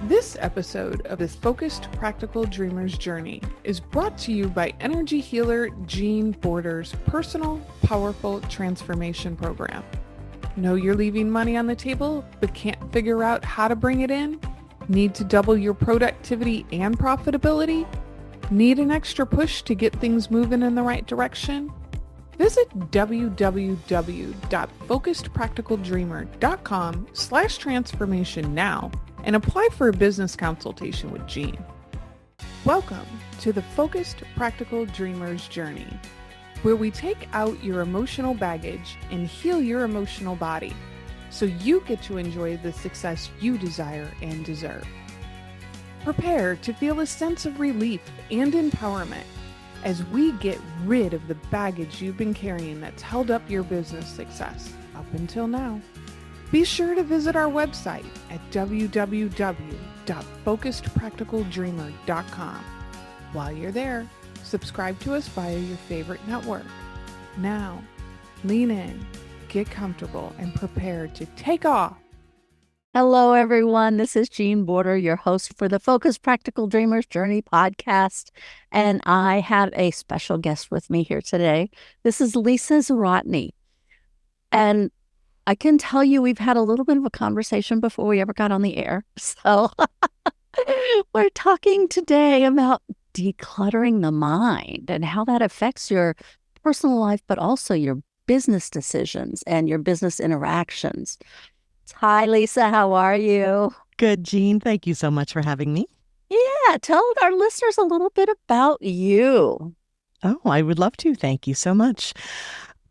This episode of this Focused Practical Dreamer's Journey is brought to you by energy healer Jean Border's personal, powerful transformation program. Know you're leaving money on the table, but can't figure out how to bring it in? Need to double your productivity and profitability? Need an extra push to get things moving in the right direction? Visit www.focusedpracticaldreamer.com/transformation now and apply for a business consultation with Jean. Welcome to the Focused Practical Dreamer's Journey, where we take out your emotional baggage and heal your emotional body so you get to enjoy the success you desire and deserve. Prepare to feel a sense of relief and empowerment as we get rid of the baggage you've been carrying that's held up your business success up until now. Be sure to visit our website at www.focusedpracticaldreamer.com. While you're there, subscribe to us via your favorite network. Now, lean in, get comfortable, and prepare to take off. Hello, everyone. This is Jean Border, your host for the Focused Practical Dreamer's Journey podcast. And I have a special guest with me here today. This is Lisa Zawrotny. And I can tell you we've had a little bit of a conversation before we ever got on the air. So we're talking today about decluttering the mind and how that affects your personal life, but also your business decisions and your business interactions. Hi, Lisa. How are you? Good, Jean. Thank you so much for having me. Yeah, tell our listeners a little bit about you. Oh, I would love to. Thank you so much.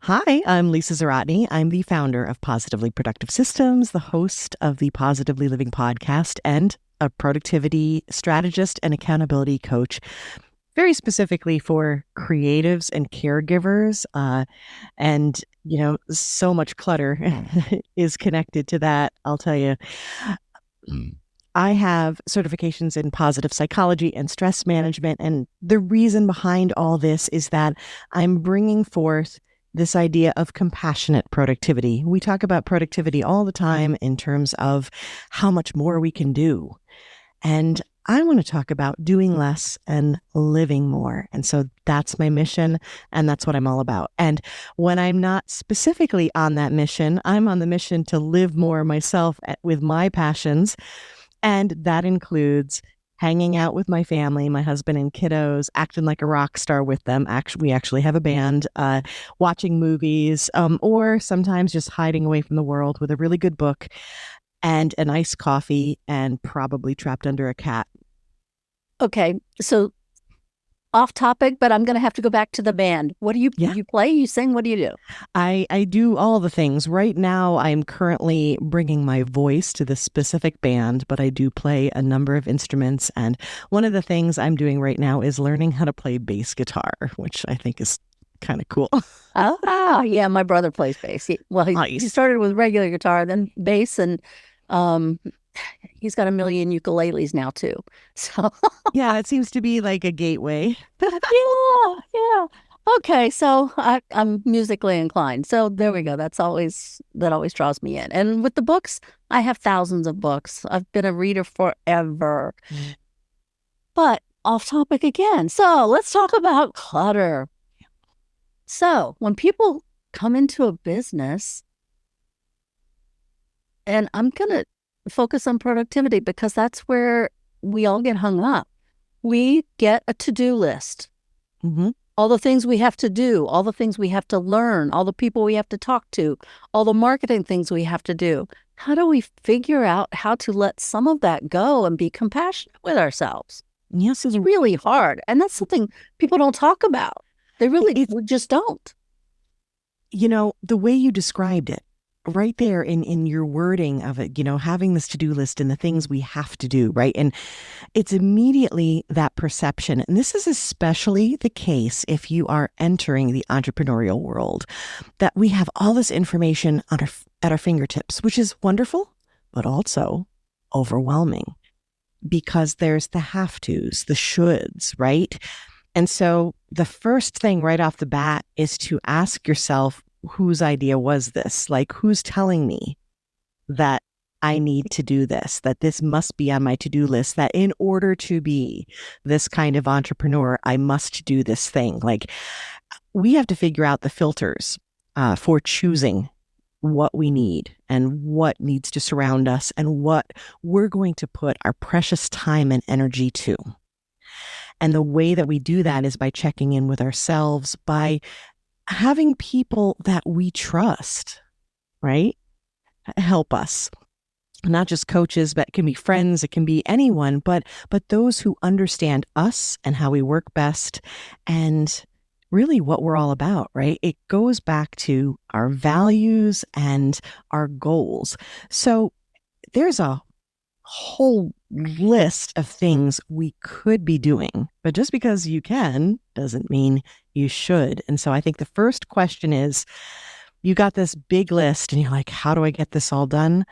Hi, I'm Lisa Zawrotny. I'm the founder of Positively Productive Systems, the host of the Positively Living podcast, and a productivity strategist and accountability coach, very specifically for creatives and caregivers. And, so much clutter is connected to that. I'll tell you. I have certifications in positive psychology and stress management. And the reason behind all this is that I'm bringing forth this idea of compassionate productivity. We talk about productivity all the time in terms of how much more we can do. And I want to talk about doing less and living more. And so that's my mission, and that's what I'm all about. And when I'm not specifically on that mission, I'm on the mission to live more myself with my passions. And that includes hanging out with my family, my husband and kiddos, acting like a rock star with them. We actually have a band, watching movies, or sometimes just hiding away from the world with a really good book and an iced coffee and probably trapped under a cat. Okay, so off topic, but I'm going to have to go back to the band. What do you play? You sing? What do you do? I do all the things. Right now, I'm currently bringing my voice to the specific band, but I do play a number of instruments. And one of the things I'm doing right now is learning how to play bass guitar, which I think is kind of cool. Oh, yeah, my brother plays bass. He started with regular guitar, then bass, and he's got a million ukuleles now too. So yeah, it seems to be like a gateway. yeah. Okay, so I'm musically inclined. So there we go. That always draws me in. And with the books, I have thousands of books. I've been a reader forever. But off topic again. So let's talk about clutter. So when people come into a business, and I'm going to focus on productivity because that's where we all get hung up. We get a to-do list. Mm-hmm. All the things we have to do, all the things we have to learn, all the people we have to talk to, all the marketing things we have to do. How do we figure out how to let some of that go and be compassionate with ourselves? Yes, it's really hard. And that's something people don't talk about. They really just don't. The way you described it, right there in your wording of it, having this to-do list and the things we have to do, right? And it's immediately that perception. And this is especially the case if you are entering the entrepreneurial world, that we have all this information at our fingertips, which is wonderful, but also overwhelming because there's the have-tos, the shoulds, right? And so the first thing right off the bat is to ask yourself, whose idea was this? Like, who's telling me that I need to do this, that this must be on my to-do list, that in order to be this kind of entrepreneur, I must do this thing. Like, we have to figure out the filters for choosing what we need and what needs to surround us and what we're going to put our precious time and energy to. And the way that we do that is by checking in with ourselves, by having people that we trust, right? Help us. Not just coaches, but it can be friends, it can be anyone, but those who understand us and how we work best and really what we're all about, right? It goes back to our values and our goals. So there's a whole list of things we could be doing, but just because you can doesn't mean you should. And so I think the first question is, you got this big list and you're like, how do I get this all done?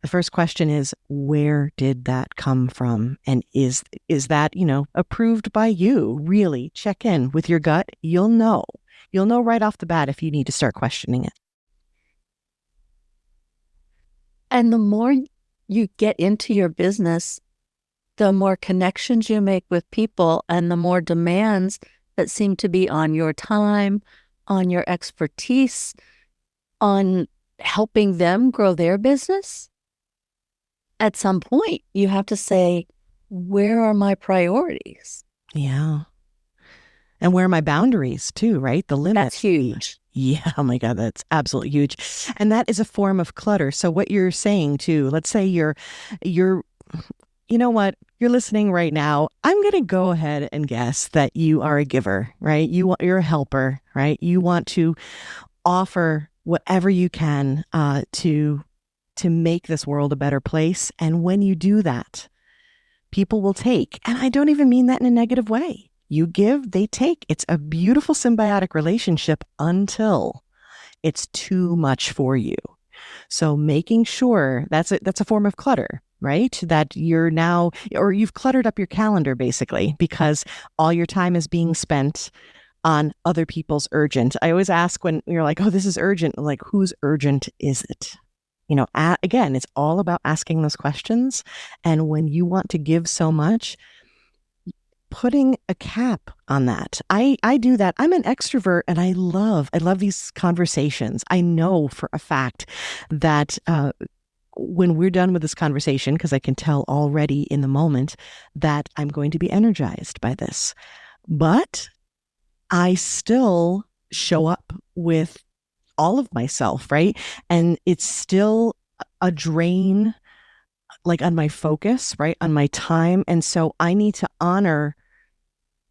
The first question is, where did that come from? And is that, approved by you? Really check in with your gut. You'll know right off the bat if you need to start questioning it. And the more you get into your business, the more connections you make with people and the more demands that seem to be on your time, on your expertise, on helping them grow their business. At some point, you have to say, where are my priorities? Yeah. And where are my boundaries too, right? The limits. That's huge. Yeah. Oh my God, that's absolutely huge. And that is a form of clutter. So what you're saying too, let's say you're, you know what, you're listening right now. I'm going to go ahead and guess that you are a giver, right? You're a helper, right? You want to offer whatever you can to make this world a better place. And when you do that, people will take. And I don't even mean that in a negative way. You give, they take. It's a beautiful symbiotic relationship until it's too much for you. So making sure that's a form of clutter, right? That you're now, or you've cluttered up your calendar basically because all your time is being spent on other people's urgent. I always ask when you're like, oh, this is urgent, like, whose urgent is it? Again, it's all about asking those questions. And when you want to give so much, putting a cap on that. I do that. I'm an extrovert and I love these conversations. I know for a fact that when we're done with this conversation, because I can tell already in the moment that I'm going to be energized by this, but I still show up with all of myself, right? And it's still a drain, like on my focus, right? On my time. And so I need to honor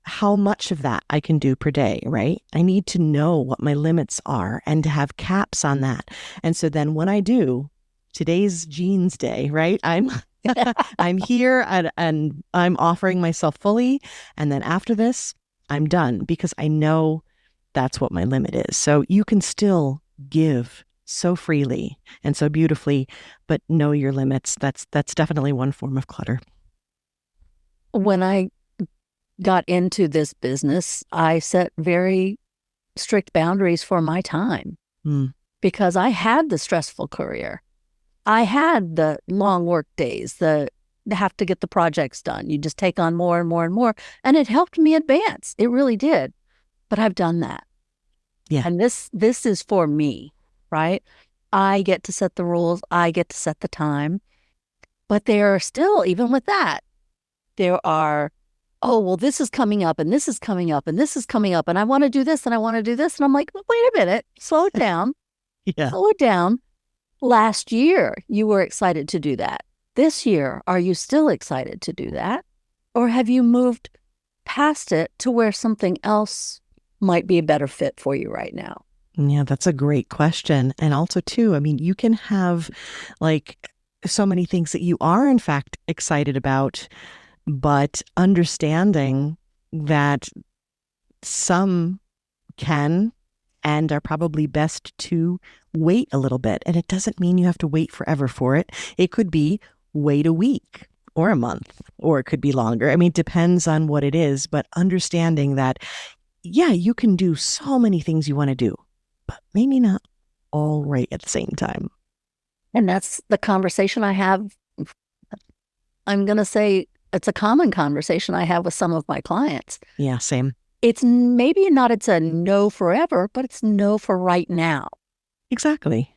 how much of that I can do per day, right? I need to know what my limits are and to have caps on that. And so then when I do, today's jeans day, right? I'm here and I'm offering myself fully. And then after this, I'm done because I know that's what my limit is. So you can still give so freely and so beautifully, but know your limits. That's definitely one form of clutter. When I got into this business, I set very strict boundaries for my time because I had the stressful career. I had the long work days, the have to get the projects done. You just take on more and more and more. And it helped me advance. It really did. But I've done that. Yeah. And this is for me, right? I get to set the rules. I get to set the time. But there are still, even with that, there are, oh, well, this is coming up and this is coming up and this is coming up and I want to do this and I want to do this. And I'm like, well, wait a minute, slow it down. Yeah. Slow it down. Last year, you were excited to do that. This year, are you still excited to do that? Or have you moved past it to where something else might be a better fit for you right now? Yeah, that's a great question. And also too, I mean, you can have like so many things that you are in fact excited about, but understanding that some can and are probably best to wait a little bit. And it doesn't mean you have to wait forever for it. It could be wait a week or a month, or it could be longer. I mean, it depends on what it is, but understanding that, yeah, you can do so many things you want to do, but maybe not all right at the same time. And that's the conversation I have. I'm going to say it's a common conversation I have with some of my clients. Yeah, same. It's maybe not, it's a no forever, but it's no for right now. Exactly.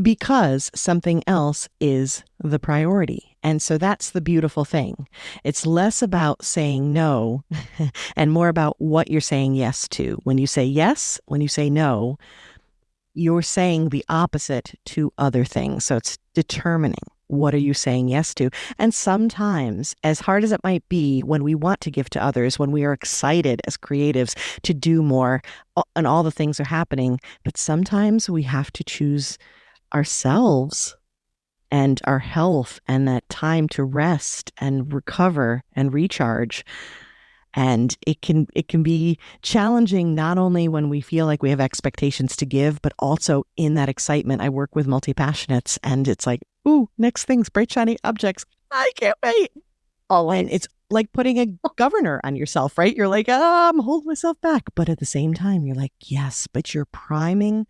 Because something else is the priority. And so that's the beautiful thing. It's less about saying no and more about what you're saying yes to. When you say yes, when you say no, you're saying the opposite to other things. So it's determining what are you saying yes to. And sometimes, as hard as it might be, when we want to give to others, when we are excited as creatives to do more and all the things are happening, but sometimes we have to choose ourselves and our health and that time to rest and recover and recharge. And it can be challenging not only when we feel like we have expectations to give, but also in that excitement. I work with multi-passionates and it's like, ooh, next things, bright shiny objects. I can't wait. Oh, and it's like putting a governor on yourself, right? You're like, I'm holding myself back. But at the same time, you're like, yes, but you're priming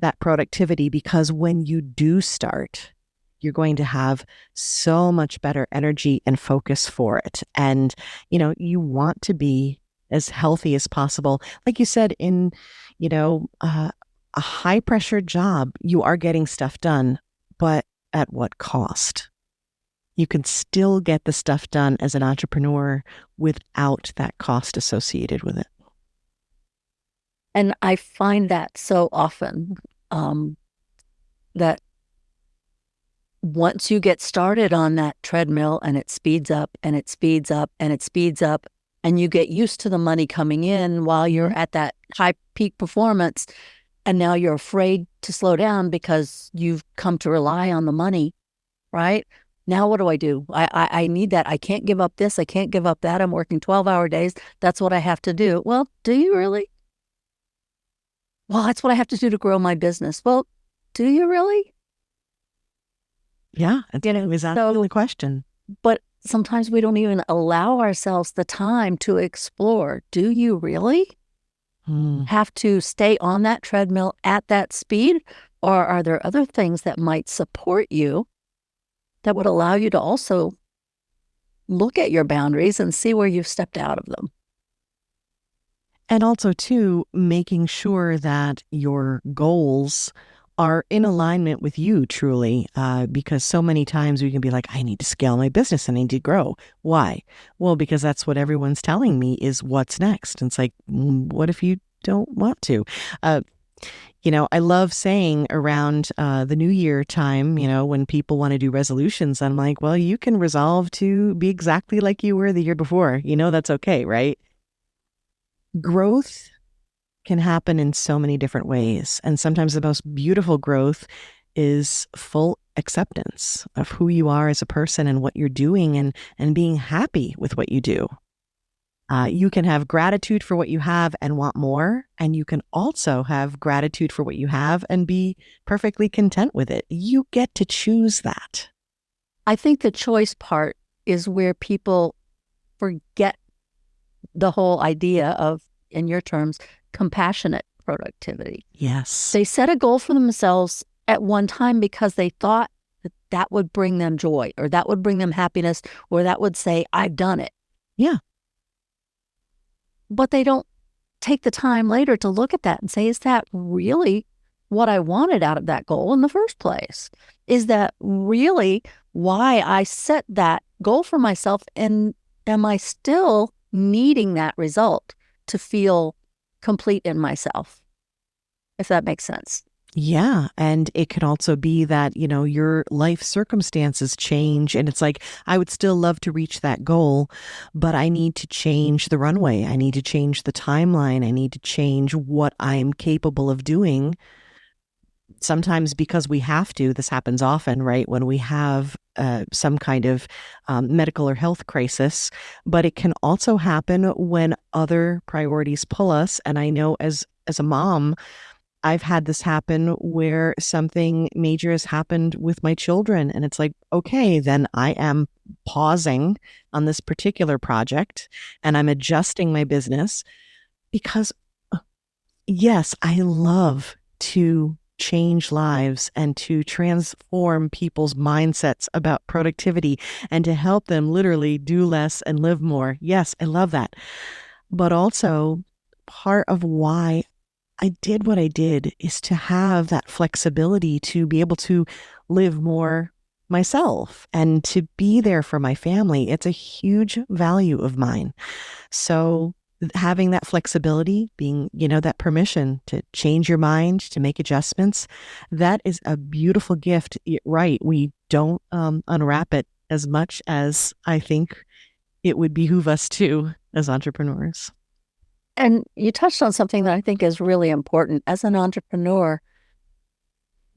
that productivity, because when you do start, you're going to have so much better energy and focus for it. And, you want to be as healthy as possible. Like you said, in, a high pressure job, you are getting stuff done, but at what cost? You can still get the stuff done as an entrepreneur without that cost associated with it. And I find that so often that once you get started on that treadmill and it speeds up and it speeds up and it speeds up, and you get used to the money coming in while you're at that high peak performance, and now you're afraid to slow down because you've come to rely on the money, right? Now what do? I need that. I can't give up this. I can't give up that. I'm working 12-hour days. That's what I have to do. Well, do you really? Well, that's what I have to do to grow my business. Well, do you really? Yeah, it's the only question. But sometimes we don't even allow ourselves the time to explore. Do you really have to stay on that treadmill at that speed? Or are there other things that might support you that would allow you to also look at your boundaries and see where you've stepped out of them? And also, too, making sure that your goals are in alignment with you truly, because so many times we can be like, I need to scale my business. I need to grow. Why? Well, because that's what everyone's telling me is what's next. And it's like, what if you don't want to? I love saying around the New Year time, when people want to do resolutions, I'm like, well, you can resolve to be exactly like you were the year before. That's okay, right? Growth can happen in so many different ways. And sometimes the most beautiful growth is full acceptance of who you are as a person and what you're doing, and being happy with what you do. You can have gratitude for what you have and want more. And you can also have gratitude for what you have and be perfectly content with it. You get to choose that. I think the choice part is where people forget the whole idea of, in your terms, compassionate productivity. Yes. They set a goal for themselves at one time because they thought that would bring them joy, or that would bring them happiness, or that would say, I've done it. Yeah. But they don't take the time later to look at that and say, is that really what I wanted out of that goal in the first place? Is that really why I set that goal for myself? And am I still needing that result to feel complete in myself? If that makes sense. Yeah. And it can also be that, your life circumstances change, and it's like, I would still love to reach that goal, but I need to change the runway. I need to change the timeline. I need to change what I'm capable of doing. Sometimes because we have to. This happens often, right? When we have some kind of medical or health crisis, but it can also happen when other priorities pull us. And I know as a mom, I've had this happen where something major has happened with my children. And it's like, okay, then I am pausing on this particular project and I'm adjusting my business because, yes, I love to change lives and to transform people's mindsets about productivity and to help them literally do less and live more. Yes, I love that. But also, part of why I did what I did is to have that flexibility to be able to live more myself and to be there for my family. It's a huge value of mine. So having that flexibility, being, that permission to change your mind, to make adjustments, that is a beautiful gift. Right. We don't unwrap it as much as I think it would behoove us to as entrepreneurs. And you touched on something that I think is really important. As an entrepreneur,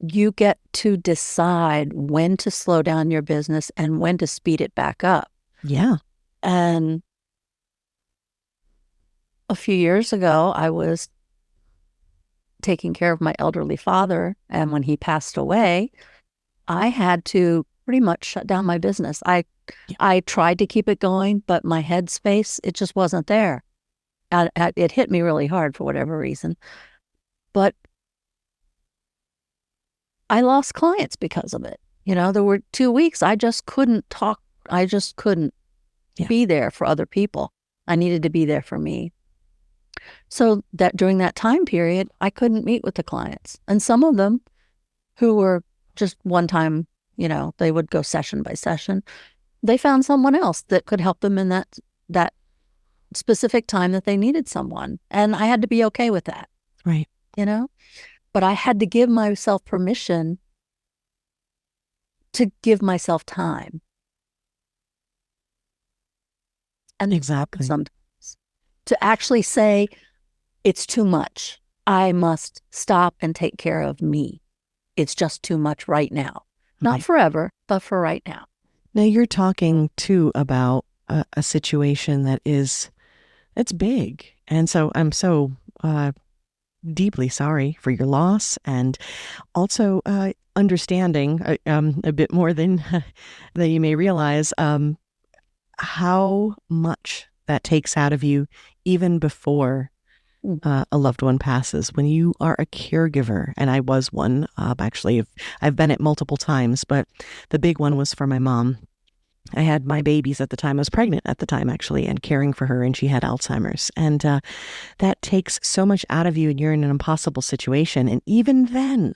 you get to decide when to slow down your business and when to speed it back up. Yeah. And a few years ago, I was taking care of my elderly father. And when he passed away, I had to pretty much shut down my business. I tried to keep it going, but my headspace, it just wasn't there. It hit me really hard for whatever reason. But I lost clients because of it. There were 2 weeks I just couldn't talk. I just couldn't be there for other people. I needed to be there for me. So that during that time period, I couldn't meet with the clients. And some of them who were just one time, they would go session by session. They found someone else that could help them in that specific time that they needed someone. And I had to be okay with that. Right. But I had to give myself permission to give myself time. And exactly. Sometimes to actually say, it's too much. I must stop and take care of me. It's just too much right now. Not forever, but for right now. Now you're talking too about a situation that it's big. And so I'm so deeply sorry for your loss, and also understanding a bit more than you may realize how much that takes out of you even before a loved one passes. When you are a caregiver, and I was one, actually, I've been it multiple times, but the big one was for my mom. I had my babies at the time. I was pregnant at the time, actually, and caring for her, and she had Alzheimer's. And that takes so much out of you, and you're in an impossible situation. And even then,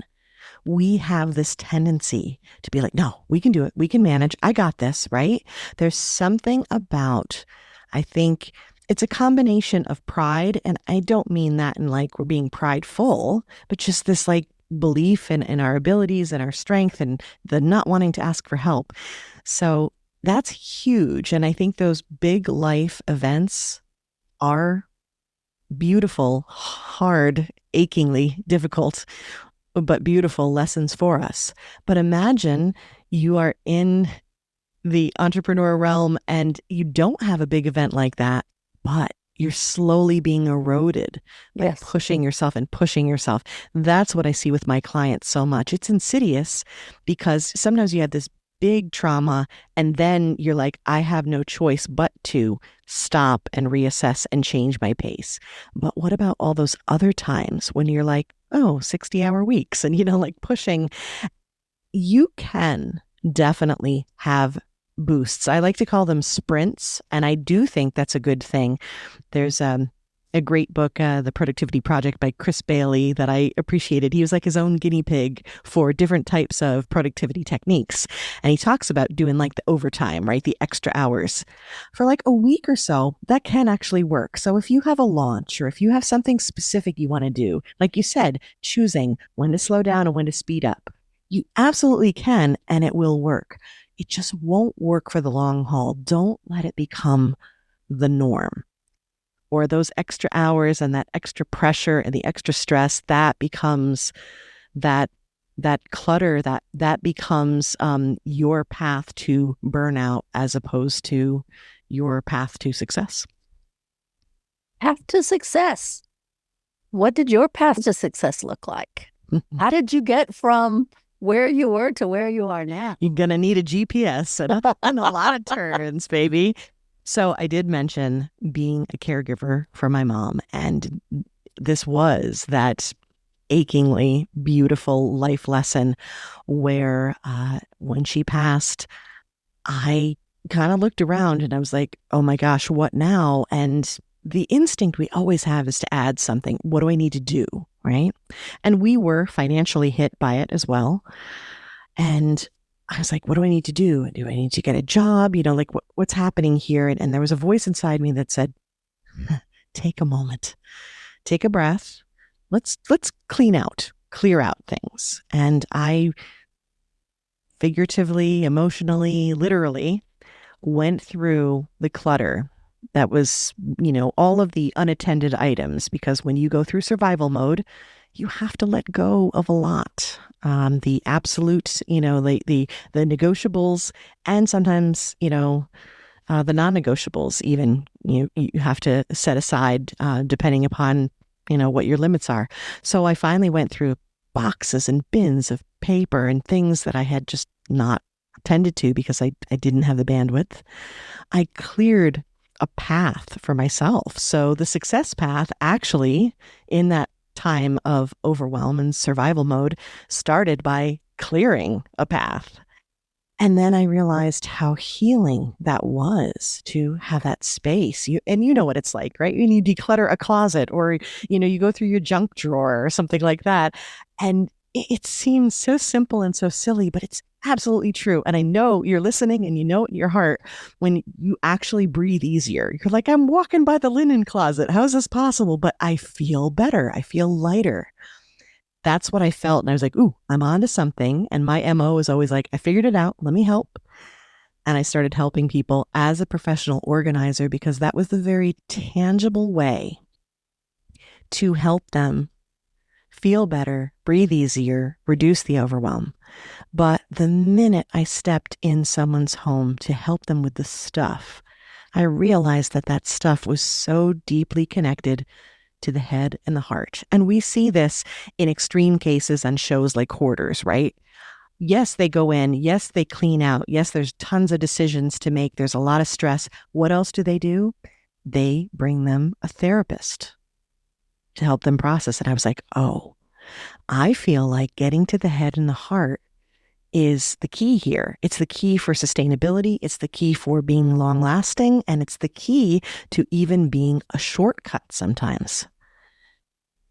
we have this tendency to be like, no, we can do it. We can manage. I got this, right? There's something about, I think it's a combination of pride. And I don't mean that in like we're being prideful, but just this like belief in our abilities and our strength and the not wanting to ask for help. So that's huge. And I think those big life events are beautiful, hard, achingly difficult, but beautiful lessons for us. But imagine you are in the entrepreneur realm and you don't have a big event like that, but you're slowly being eroded by pushing yourself and pushing yourself. That's what I see with my clients so much. It's insidious because sometimes you have this big trauma and then you're like, I have no choice but to stop and reassess and change my pace. But what about all those other times when you're like, 60-hour weeks and, like pushing? You can definitely have boosts. I like to call them sprints. And I do think that's a good thing. There's a great book, The Productivity Project by Chris Bailey, that I appreciated. He was like his own guinea pig for different types of productivity techniques. And he talks about doing like the overtime, right? The extra hours for like a week or so. That can actually work. So if you have a launch or if you have something specific you want to do, like you said, choosing when to slow down and when to speed up, you absolutely can, and it will work. It just won't work for the long haul. Don't let it become the norm. Or those extra hours and that extra pressure and the extra stress, that becomes that clutter, that becomes your path to burnout as opposed to your path to success. Path to success. What did your path to success look like? How did you get from where you were to where you are now? You're going to need a GPS and a lot of turns, baby. So I did mention being a caregiver for my mom, and this was that achingly beautiful life lesson where when she passed, I kind of looked around and I was like, oh my gosh, what now? And the instinct we always have is to add something. What do I need to do? Right. And we were financially hit by it as well. And I was like, what do I need to do? Do I need to get a job? Like what's happening here? And there was a voice inside me that said, take a moment, take a breath. Let's clear out things. And I figuratively, emotionally, literally went through the clutter that was, all of the unattended items, because when you go through survival mode, you have to let go of a lot. The absolute, the negotiables, and sometimes, the non-negotiables even, you have to set aside depending upon, what your limits are. So I finally went through boxes and bins of paper and things that I had just not tended to because I didn't have the bandwidth. I cleared a path for myself. So the success path actually in that time of overwhelm and survival mode started by clearing a path. And then I realized how healing that was to have that space. You know what it's like, right? When you declutter a closet or, you go through your junk drawer or something like that. And it seems so simple and so silly, but it's absolutely true. And I know you're listening and you know it in your heart when you actually breathe easier. You're like, I'm walking by the linen closet. How is this possible? But I feel better. I feel lighter. That's what I felt. And I was like, ooh, I'm onto something. And my MO is always like, I figured it out. Let me help. And I started helping people as a professional organizer because that was the very tangible way to help them feel better, breathe easier, reduce the overwhelm. But the minute I stepped in someone's home to help them with the stuff, I realized that stuff was so deeply connected to the head and the heart. And we see this in extreme cases on shows like Hoarders, right? Yes, they go in. Yes, they clean out. Yes, there's tons of decisions to make. There's a lot of stress. What else do? They bring them a therapist to help them process it. I was like, oh, I feel like getting to the head and the heart is the key here. It's the key for sustainability. It's the key for being long lasting. And it's the key to even being a shortcut sometimes.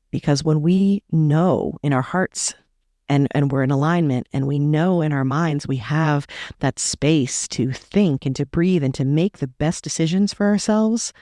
Because when we know in our hearts and we're in alignment and we know in our minds we have that space to think and to breathe and to make the best decisions for ourselves,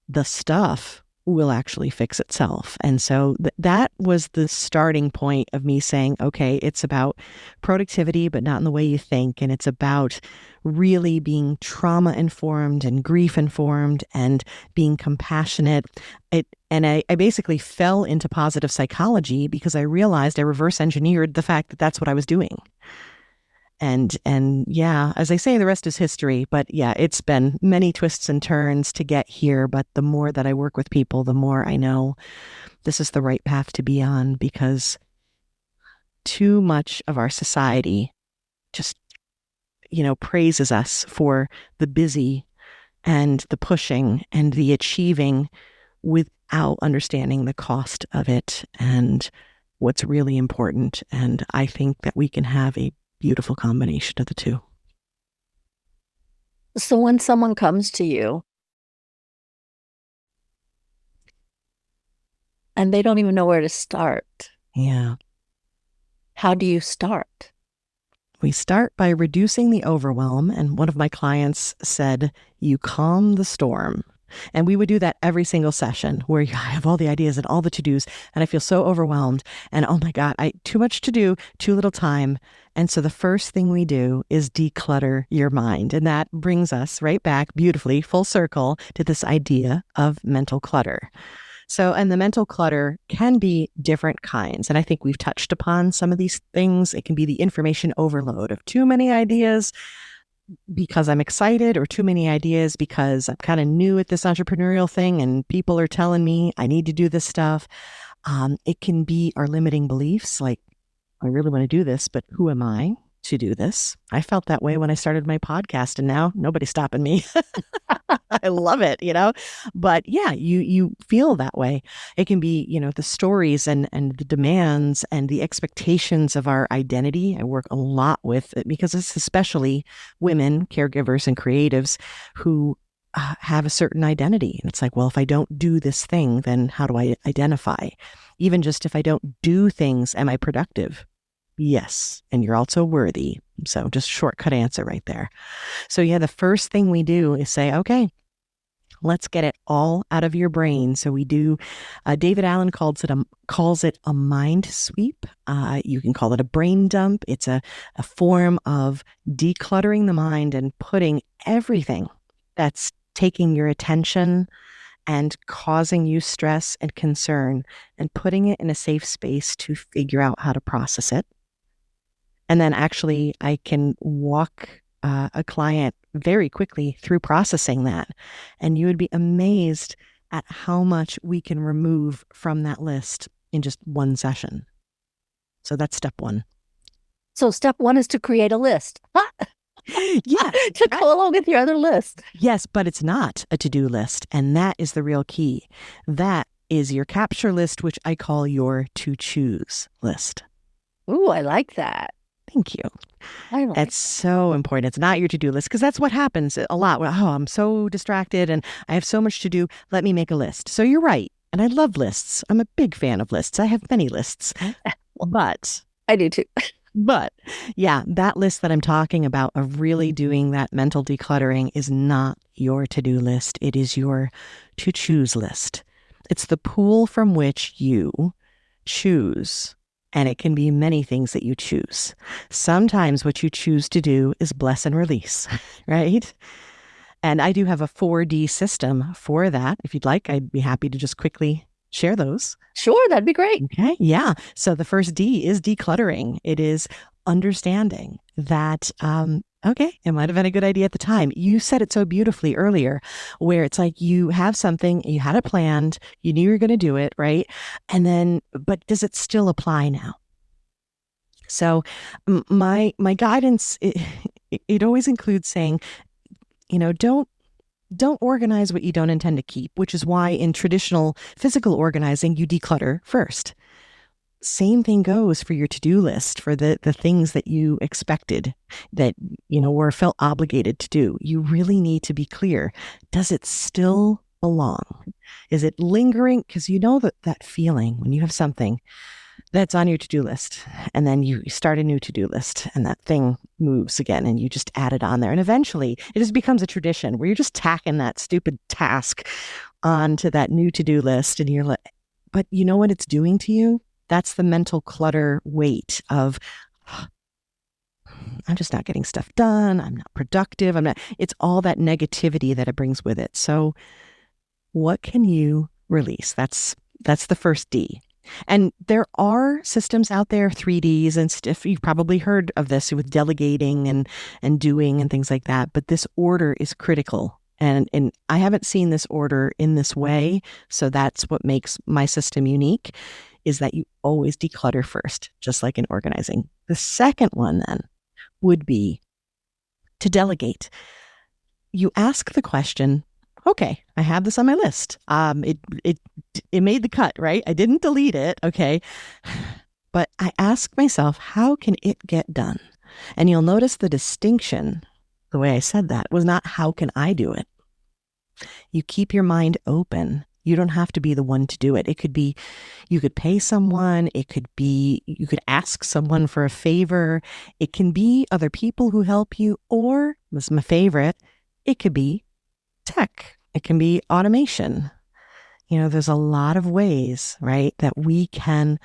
the stuff will actually fix itself. And so that was the starting point of me saying, okay, it's about productivity, but not in the way you think. And it's about really being trauma informed and grief informed and being compassionate. I basically fell into positive psychology because I realized I reverse engineered the fact that that's what I was doing. And yeah, as I say, the rest is history. But yeah, it's been many twists and turns to get here. But the more that I work with people, the more I know this is the right path to be on, because too much of our society just, praises us for the busy and the pushing and the achieving without understanding the cost of it and what's really important. And I think that we can have a beautiful combination of the two. So when someone comes to you and they don't even know where to start, yeah, how do you start? We start by reducing the overwhelm. And one of my clients said, you calm the storm. And we would do that every single session where I have all the ideas and all the to-dos and I feel so overwhelmed and oh my God, too much to do, too little time. And so the first thing we do is declutter your mind. And that brings us right back beautifully full circle to this idea of mental clutter. So, and the mental clutter can be different kinds. And I think we've touched upon some of these things. It can be the information overload of too many ideas because I'm excited, or too many ideas because I'm kind of new at this entrepreneurial thing and people are telling me I need to do this stuff. It can be our limiting beliefs, like, I really want to do this, but who am I to do this. I felt that way when I started my podcast, and now nobody's stopping me. I love it, but yeah, you feel that way. It can be, the stories and the demands and the expectations of our identity. I work a lot with it because it's especially women, caregivers and creatives who have a certain identity. And it's like, well, if I don't do this thing, then how do I identify? Even just if I don't do things, am I productive? Yes. And you're also worthy. So just shortcut answer right there. So yeah, the first thing we do is say, okay, let's get it all out of your brain. So we do, David Allen calls it a mind sweep. You can call it a brain dump. It's a form of decluttering the mind and putting everything that's taking your attention and causing you stress and concern and putting it in a safe space to figure out how to process it. And then actually I can walk a client very quickly through processing that. And you would be amazed at how much we can remove from that list in just one session. So that's step one. So step one is to create a list. Yeah. To go along with your other list. Yes, but it's not a to-do list. And that is the real key. That is your capture list, which I call your to-choose list. Ooh, I like that. Thank you. That's so important. It's not your to-do list because that's what happens a lot. Well, I'm so distracted and I have so much to do. Let me make a list. So you're right. And I love lists. I'm a big fan of lists. I have many lists, but I do too. But yeah, that list that I'm talking about of really doing that mental decluttering is not your to-do list. It is your to-choose list. It's the pool from which you choose. And it can be many things that you choose. Sometimes what you choose to do is bless and release, right? And I do have a 4D system for that. If you'd like, I'd be happy to just quickly share those. Sure, that'd be great. Okay, yeah. So the first D is decluttering. It is understanding that, okay, it might have been a good idea at the time. You said it so beautifully earlier, where it's like you have something, you had it planned, you knew you were going to do it, right? And then, but does it still apply now? So my guidance, it always includes saying, don't organize what you don't intend to keep, which is why in traditional physical organizing, you declutter first. Same thing goes for your to-do list, for the things that you expected that, or felt obligated to do. You really need to be clear. Does it still belong? Is it lingering? Because that feeling when you have something that's on your to-do list and then you start a new to-do list and that thing moves again and you just add it on there. And eventually it just becomes a tradition where you're just tacking that stupid task onto that new to-do list. And you're like, but you know what it's doing to you? That's the mental clutter weight of, I'm just not getting stuff done. I'm not productive. It's all that negativity that it brings with it. So what can you release? That's the first D. And there are systems out there, 3Ds and stuff. You've probably heard of this with delegating and doing and things like that. But this order is critical. And I haven't seen this order in this way. So that's what makes my system unique, is that you always declutter first, just like in organizing. The second one then would be to delegate. You ask the question, okay, I have this on my list. It made the cut, right? I didn't delete it, okay? But I ask myself, how can it get done? And you'll notice the distinction, the way I said that, was not how can I do it? You keep your mind open. You don't have to be the one to do it. It could be, you could pay someone. It could be, you could ask someone for a favor. It can be other people who help you, or, this is my favorite, it could be tech. It can be automation. There's a lot of ways, right, that we can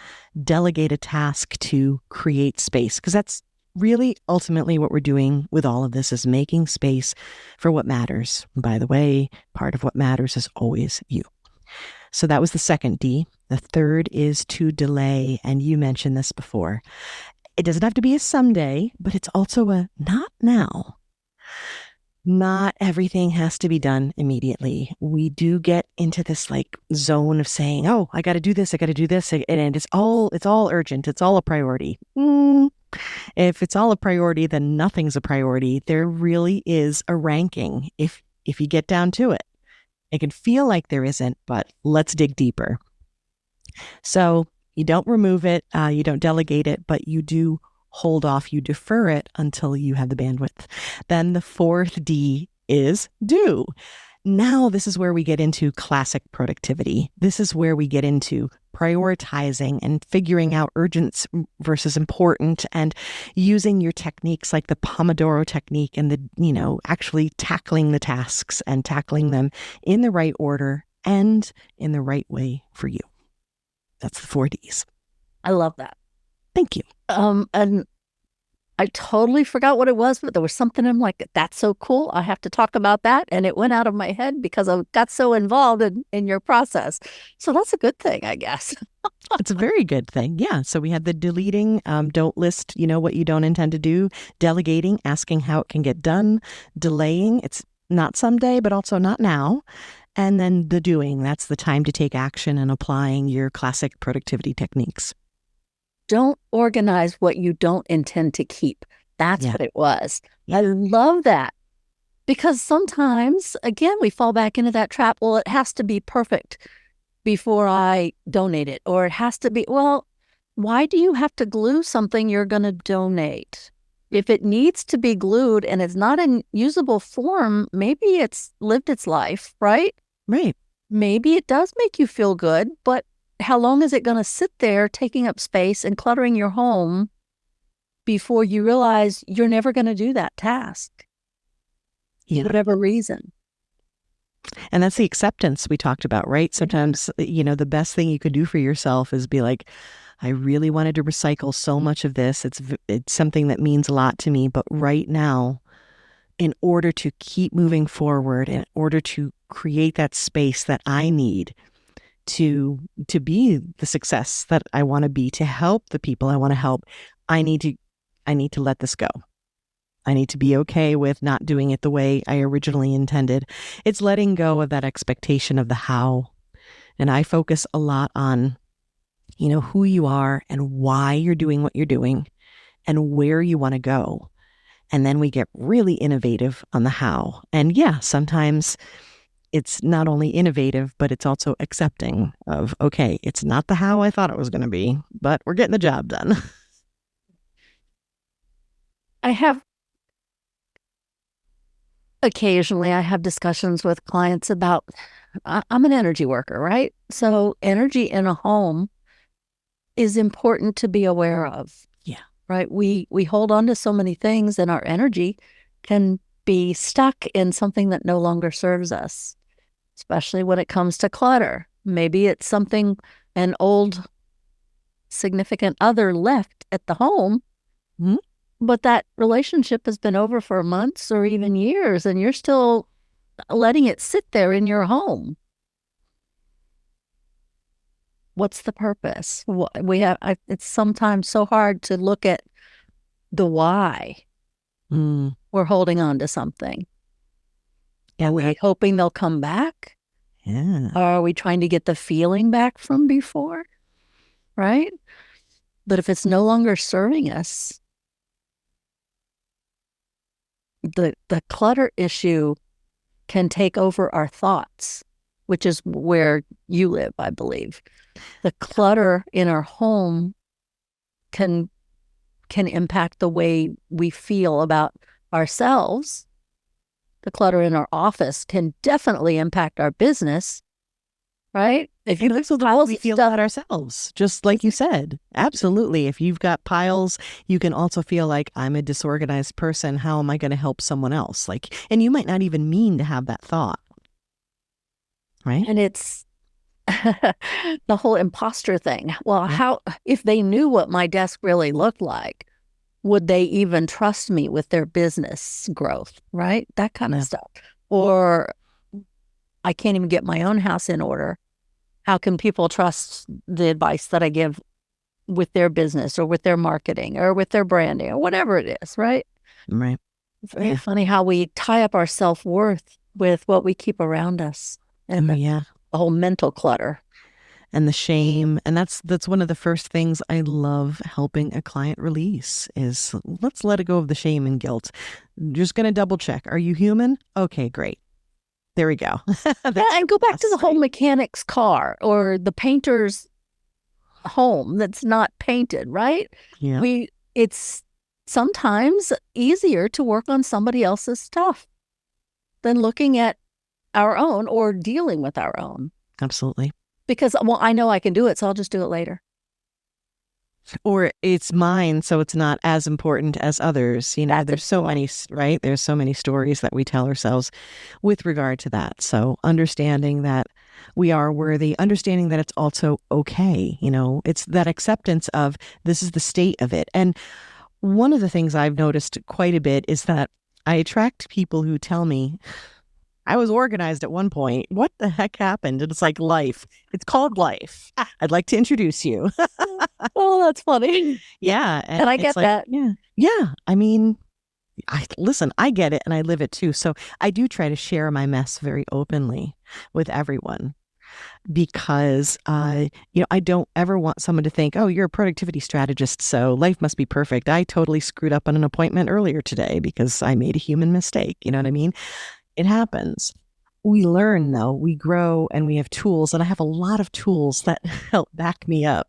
delegate a task to create space, because that's really ultimately what we're doing with all of this, is making space for what matters. And by the way, part of what matters is always you. So that was the second D. The third is to delay. And you mentioned this before. It doesn't have to be a someday, but it's also a not now. Not everything has to be done immediately. We do get into this zone of saying, oh, I got to do this. I got to do this. And it's all urgent. It's all a priority. If it's all a priority, then nothing's a priority. There really is a ranking if you get down to it. It can feel like there isn't, but let's dig deeper. So you don't remove it, you don't delegate it, but you do hold off, you defer it until you have the bandwidth. Then the fourth D is do. Now, this is where we get into classic productivity. This is where we get into prioritizing and figuring out urgent versus important and using your techniques like the Pomodoro technique and actually tackling the tasks and tackling them in the right order and in the right way for you. That's the 4Ds. I love that. Thank you. And I totally forgot what it was, but there was something I'm like, that's so cool. I have to talk about that. And it went out of my head because I got so involved in your process. So that's a good thing, I guess. It's a very good thing. Yeah. So we had the deleting, don't list, what you don't intend to do, delegating, asking how it can get done, delaying, it's not someday, but also not now. And then the doing, that's the time to take action and applying your classic productivity techniques. Don't organize what you don't intend to keep. That's what it was. Yeah. I love that. Because sometimes, again, we fall back into that trap. Well, it has to be perfect before I donate it. Or it has to be, well, why do you have to glue something you're going to donate? If it needs to be glued and it's not in usable form, maybe it's lived its life, right? Right. Maybe it does make you feel good, but how long is it going to sit there taking up space and cluttering your home before you realize you're never going to do that task? Yeah. For whatever reason. And that's the acceptance we talked about, right? Sometimes, the best thing you could do for yourself is be like, I really wanted to recycle so much of this. It's something that means a lot to me. But right now, in order to keep moving forward, in order to create that space that I need to be the success that I want to be, to help the people I want to help, I need to let this go. I need to be okay with not doing it the way I originally intended. It's letting go of that expectation of the how. And I focus a lot on, who you are and why you're doing what you're doing and where you want to go. And then we get really innovative on the how. And yeah, sometimes it's not only innovative, but it's also accepting of, okay, it's not the how I thought it was going to be, but we're getting the job done. Occasionally I have discussions with clients about, I'm an energy worker, right? So energy in a home is important to be aware of. Yeah. Right? We hold on to so many things and our energy can be stuck in something that no longer serves us, especially when it comes to clutter. Maybe it's something an old significant other left at the home, but that relationship has been over for months or even years, and you're still letting it sit there in your home. What's the purpose? It's sometimes so hard to look at the why we're holding on to something. Are we hoping they'll come back? Yeah. Or are we trying to get the feeling back from before? Right? But if it's no longer serving us, the clutter issue can take over our thoughts, which is where you live, I believe. The clutter in our home can impact the way we feel about ourselves. The clutter in our office can definitely impact our business, right? If you also how we feel about ourselves, just like you said. Absolutely. If you've got piles, you can also feel like, I'm a disorganized person. How am I going to help someone else? And you might not even mean to have that thought. Right? And it's the whole imposter thing. Well, how, if they knew what my desk really looked like, would they even trust me with their business growth, right? That kind of stuff. Or I can't even get my own house in order. How can people trust the advice that I give with their business or with their marketing or with their branding or whatever it is, right? Right. It's very funny how we tie up our self-worth with what we keep around us and the whole mental clutter. and the shame. And that's one of the first things I love helping a client release is let's let it go of the shame and guilt. Just going to double check. Are you human? Okay, great. There we go. Yeah, and go back to the whole mechanic's car or the painter's home that's not painted, right? Yeah. It's sometimes easier to work on somebody else's stuff than looking at our own or dealing with our own. Absolutely. Because, well, I know I can do it, so I'll just do it later. Or it's mine, so it's not as important as others. There's so many, right? There's so many stories that we tell ourselves with regard to that. So understanding that we are worthy, understanding that it's also okay. It's that acceptance of this is the state of it. And one of the things I've noticed quite a bit is that I attract people who tell me, I was organized at one point. What the heck happened? And it's like life. It's called life. I'd like to introduce you. Oh, that's funny. Yeah. And I get that. Yeah. Yeah. I mean, I get it and I live it too. So I do try to share my mess very openly with everyone because, I don't ever want someone to think, oh, you're a productivity strategist, so life must be perfect. I totally screwed up on an appointment earlier today because I made a human mistake. You know what I mean? It happens. We learn, though, we grow, and we have tools. And I have a lot of tools that help back me up.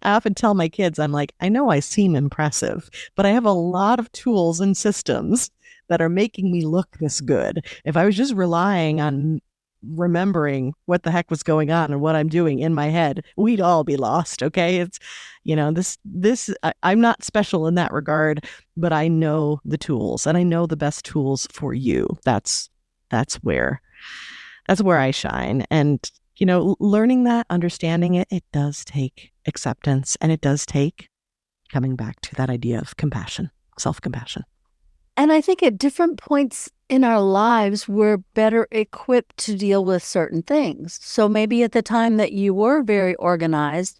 I often tell my kids, I'm like, I know I seem impressive, but I have a lot of tools and systems that are making me look this good. If I was just relying on remembering what the heck was going on and what I'm doing in my head, we'd all be lost. Okay. It's, I'm not special in that regard, but I know the tools and I know the best tools for you. That's where I shine. And, learning that, understanding it, it does take acceptance and it does take coming back to that idea of compassion, self-compassion. And I think at different points in our lives, we're better equipped to deal with certain things. So maybe at the time that you were very organized,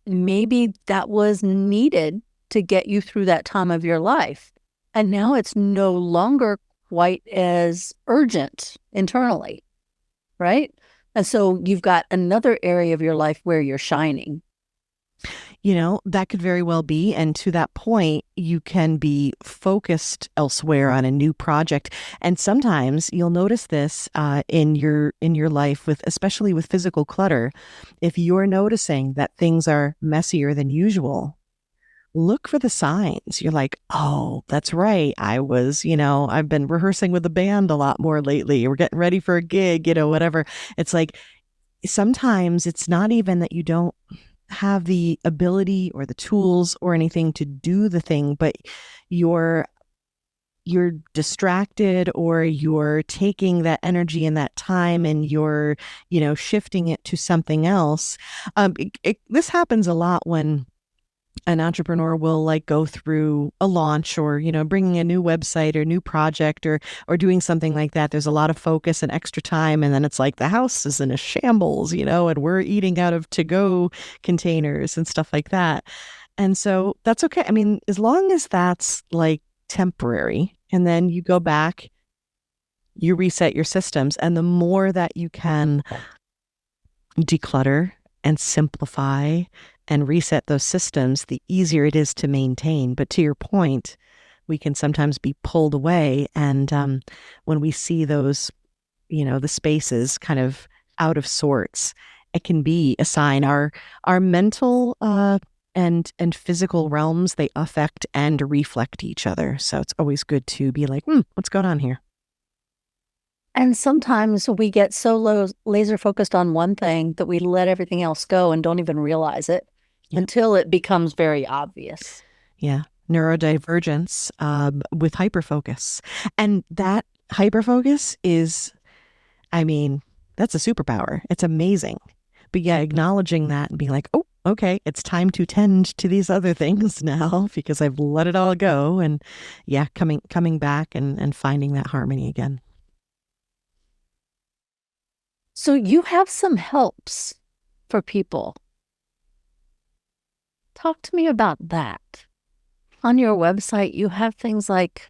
maybe that was needed to get you through that time of your life. And now it's no longer quite as urgent internally, right? And so you've got another area of your life where you're shining. That could very well be. And to that point, you can be focused elsewhere on a new project. And sometimes you'll notice this in your life especially with physical clutter. If you're noticing that things are messier than usual, look for the signs. You're like, oh, that's right. I've been rehearsing with the band a lot more lately. We're getting ready for a gig, whatever. It's like, sometimes it's not even that you don't have the ability or the tools or anything to do the thing, but you're distracted or you're taking that energy and that time and you're, shifting it to something else. This happens a lot when an entrepreneur will go through a launch or, bringing a new website or new project or doing something like that. There's a lot of focus and extra time. And then it's like the house is in a shambles, and we're eating out of to-go containers and stuff like that. And so that's okay. I mean, as long as that's temporary and then you go back, you reset your systems. And the more that you can declutter and simplify and reset those systems, the easier it is to maintain. But to your point, we can sometimes be pulled away. And when we see those, the spaces kind of out of sorts, it can be a sign. Our mental and physical realms, they affect and reflect each other. So it's always good to be like, what's going on here? And sometimes we get so laser focused on one thing that we let everything else go and don't even realize it until it becomes very obvious. Yeah. Neurodivergence with hyperfocus. And that hyperfocus is, that's a superpower. It's amazing. But yeah, acknowledging that and being like, oh, okay, it's time to tend to these other things now because I've let it all go. And yeah, coming back and finding that harmony again. So you have some helps for people. Talk to me about that. On your website, you have things like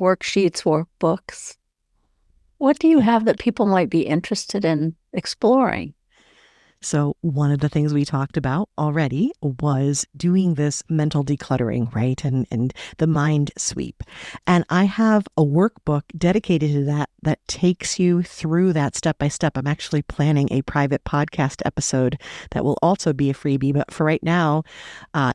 worksheets, workbooks. What do you have that people might be interested in exploring? So one of the things we talked about already was doing this mental decluttering, right? And the mind sweep. And I have a workbook dedicated to that takes you through that step by step. I'm actually planning a private podcast episode that will also be a freebie. But for right now,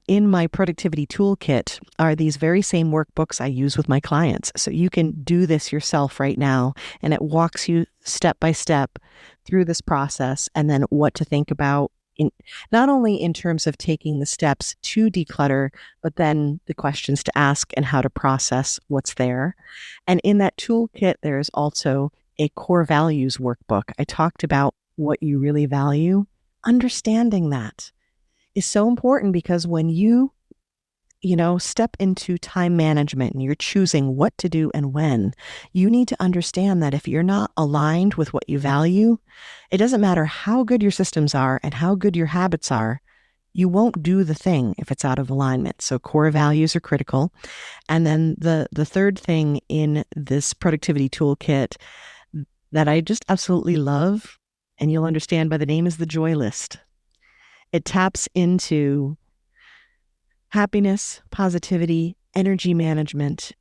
in my productivity toolkit are these very same workbooks I use with my clients. So you can do this yourself right now. And it walks you step by step through this process, and then what to think about not only in terms of taking the steps to declutter, but then the questions to ask and how to process what's there. And in that toolkit, there's also a core values workbook. I talked about what you really value. Understanding that is so important, because when you step into time management and you're choosing what to do and when, you need to understand that if you're not aligned with what you value, it doesn't matter how good your systems are and how good your habits are, you won't do the thing if it's out of alignment. So core values are critical. And then the third thing in this productivity toolkit that I just absolutely love, and you'll understand by the name, is the joy list. It taps into happiness, positivity, energy management,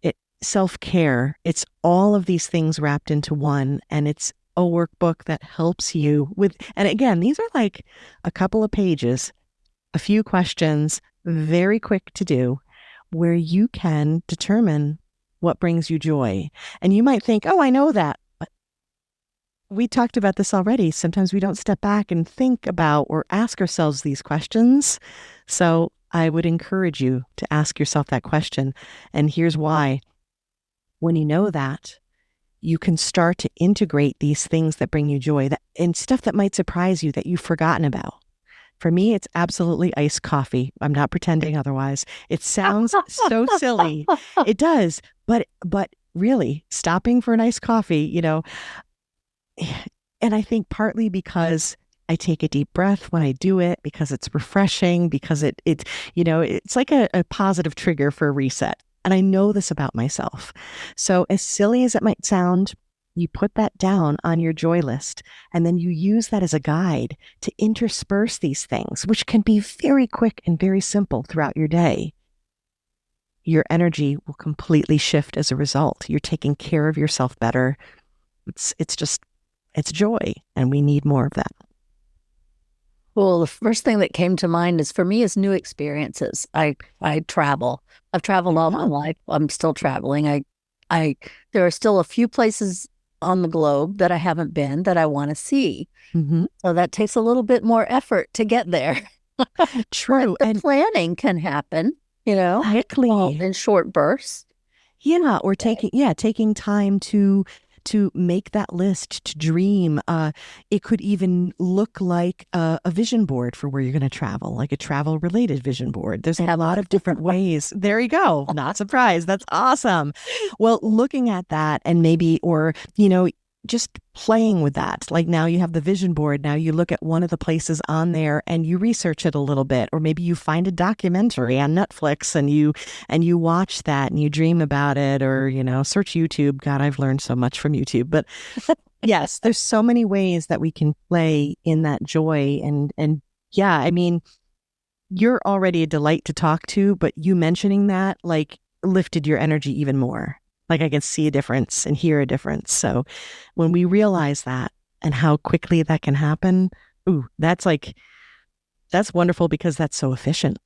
self-care. It's all of these things wrapped into one. And it's a workbook that helps you with, and again, these are like a couple of pages, a few questions, very quick to do, where you can determine what brings you joy. And you might think, oh, I know that. But we talked about this already. Sometimes we don't step back and think about or ask ourselves these questions. So I would encourage you to ask yourself that question. And here's why. When you know that, you can start to integrate these things that bring you joy, and stuff that might surprise you that you've forgotten about. For me, it's absolutely iced coffee. I'm not pretending otherwise. It sounds so silly. It does. But really, stopping for an iced coffee, and I think partly because I take a deep breath when I do it, because it's refreshing, because it's like a positive trigger for a reset. And I know this about myself. So as silly as it might sound, you put that down on your joy list, and then you use that as a guide to intersperse these things, which can be very quick and very simple throughout your day. Your energy will completely shift as a result. You're taking care of yourself better. It's joy, and we need more of that. Well, the first thing that came to mind is new experiences. I travel. I've traveled all my life. I'm still traveling. There are still a few places on the globe that I haven't been that I want to see. Mm-hmm. So that takes a little bit more effort to get there. True. But the planning can happen, Exactly. in short bursts. Yeah, or taking time to make that list, to dream. It could even look like a vision board for where you're going to travel, like a travel-related vision board. There's a lot of different ways. There you go. Not surprised. That's awesome. Well, looking at that, and maybe, or, just playing with that. Like now you have the vision board. Now you look at one of the places on there and you research it a little bit, or maybe you find a documentary on Netflix and you watch that and you dream about it, or, search YouTube. God, I've learned so much from YouTube. But yes, there's so many ways that we can play in that joy. And yeah, I mean, you're already a delight to talk to, but you mentioning that like lifted your energy even more. Like I can see a difference and hear a difference. So when we realize that and how quickly that can happen, that's wonderful, because that's so efficient.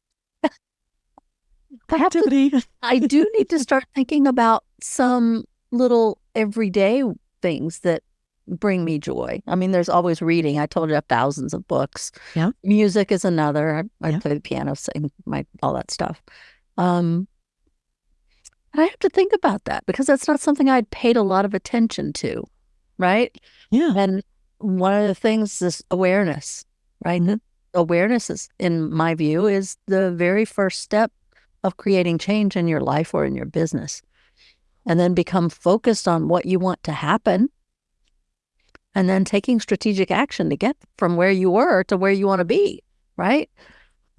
Activity. I do need to start thinking about some little everyday things that bring me joy. I mean, there's always reading. I told you I have thousands of books. Yeah. Music is another. I play the piano, sing, all that stuff. I have to think about that, because that's not something I'd paid a lot of attention to, right? Yeah. And one of the things is awareness, right? Mm-hmm. Awareness is, in my view, is the very first step of creating change in your life or in your business. And then become focused on what you want to happen, and then taking strategic action to get from where you were to where you want to be, right?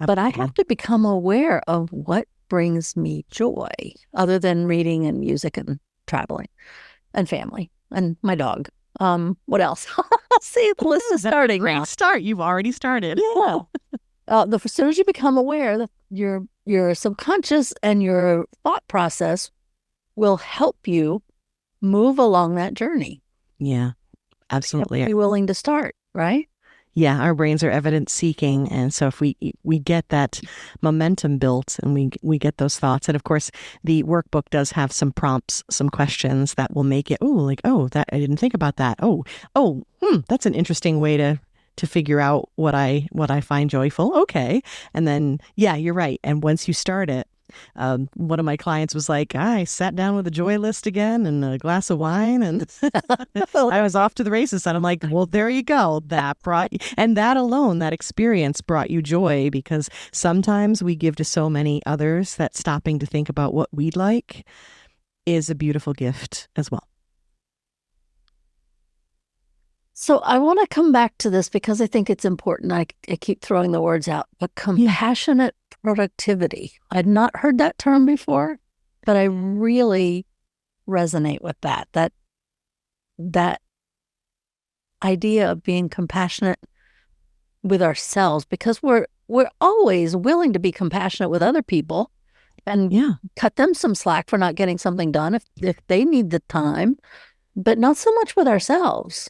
But I have to become aware of what brings me joy, other than reading and music and traveling and family and my dog. What else? See, the list is starting now. Great start. You've already started. Yeah. As soon as you become aware that your subconscious and your thought process will help you move along that journey. Yeah, absolutely. Be willing to start, right? Yeah, our brains are evidence seeking, and so if we get that momentum built and we get those thoughts, and of course the workbook does have some prompts, some questions that will make it that I didn't think about that. That's an interesting way to figure out what I find joyful. Okay, and then you're right. And once you start it, one of my clients was like, I sat down with a joy list again and a glass of wine, and I was off to the races. And I'm like, well, there you go. That alone, that experience brought you joy, because sometimes we give to so many others that stopping to think about what we'd like is a beautiful gift as well. So I want to come back to this because I think it's important. I keep throwing the words out, but compassionate productivity. I'd not heard that term before, but I really resonate with that. That idea of being compassionate with ourselves, because we're always willing to be compassionate with other people and cut them some slack for not getting something done if they need the time, but not so much with ourselves.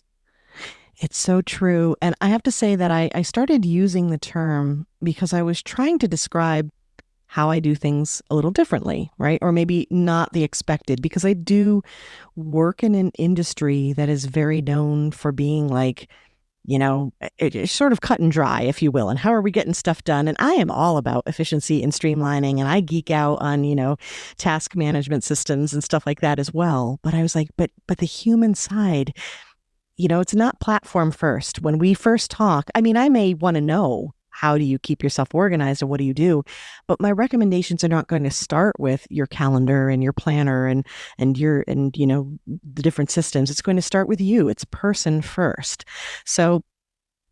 It's so true. And I have to say that I started using the term because I was trying to describe how I do things a little differently, right? Or maybe not the expected, because I do work in an industry that is very known for being like, it's sort of cut and dry, if you will. And how are we getting stuff done? And I am all about efficiency and streamlining, and I geek out on, task management systems and stuff like that as well. But I was like, but the human side, it's not platform first. When we first talk, I may want to know, how do you keep yourself organized and what do you do? But my recommendations are not going to start with your calendar and your planner and the different systems. It's going to start with you. It's person first. So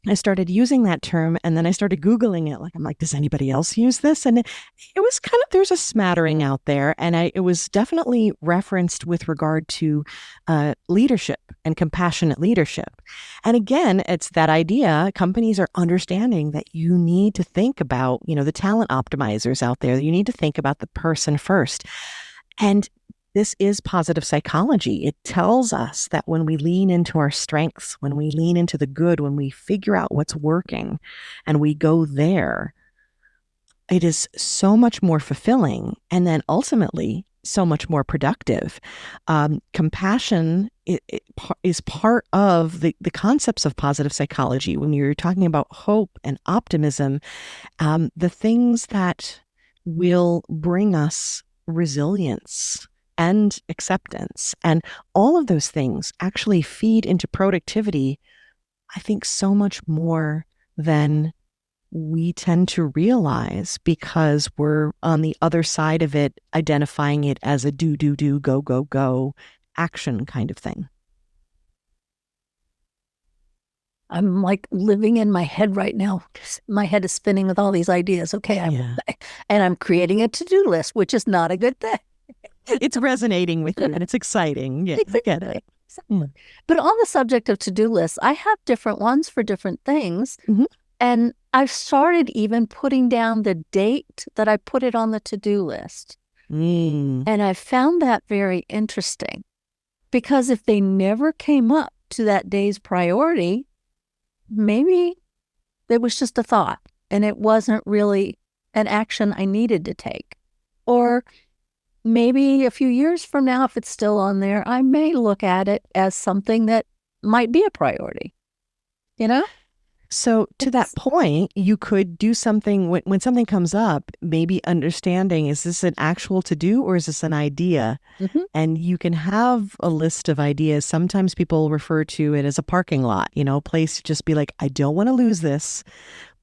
I started using that term, and then I started Googling it. I'm like, does anybody else use this? And it was kind of, there's a smattering out there. And it was definitely referenced with regard to leadership and compassionate leadership. And again, it's that idea, companies are understanding that you need to think about, the talent optimizers out there. You need to think about the person first. And this is positive psychology. It tells us that when we lean into our strengths, when we lean into the good, when we figure out what's working and we go there, it is so much more fulfilling, and then ultimately so much more productive. Compassion is part of the concepts of positive psychology. When you're talking about hope and optimism, the things that will bring us resilience and acceptance, and all of those things actually feed into productivity, I think, so much more than we tend to realize, because we're on the other side of it, identifying it as a do, go, go action kind of thing. I'm like living in my head right now. My head is spinning with all these ideas. Okay. And I'm creating a to-do list, which is not a good thing. It's resonating with you, and it's exciting. Yeah, I get it. But on the subject of to-do lists, I have different ones for different things. Mm-hmm. And I've started even putting down the date that I put it on the to-do list. And I found that very interesting, because if they never came up to that day's priority, maybe it was just a thought and it wasn't really an action I needed to take. Or maybe a few years from now, if it's still on there, I may look at it as something that might be a priority, So to that point, you could do something when something comes up, maybe understanding, is this an actual to do or is this an idea? Mm-hmm. And you can have a list of ideas. Sometimes people refer to it as a parking lot, a place to just be like, I don't want to lose this,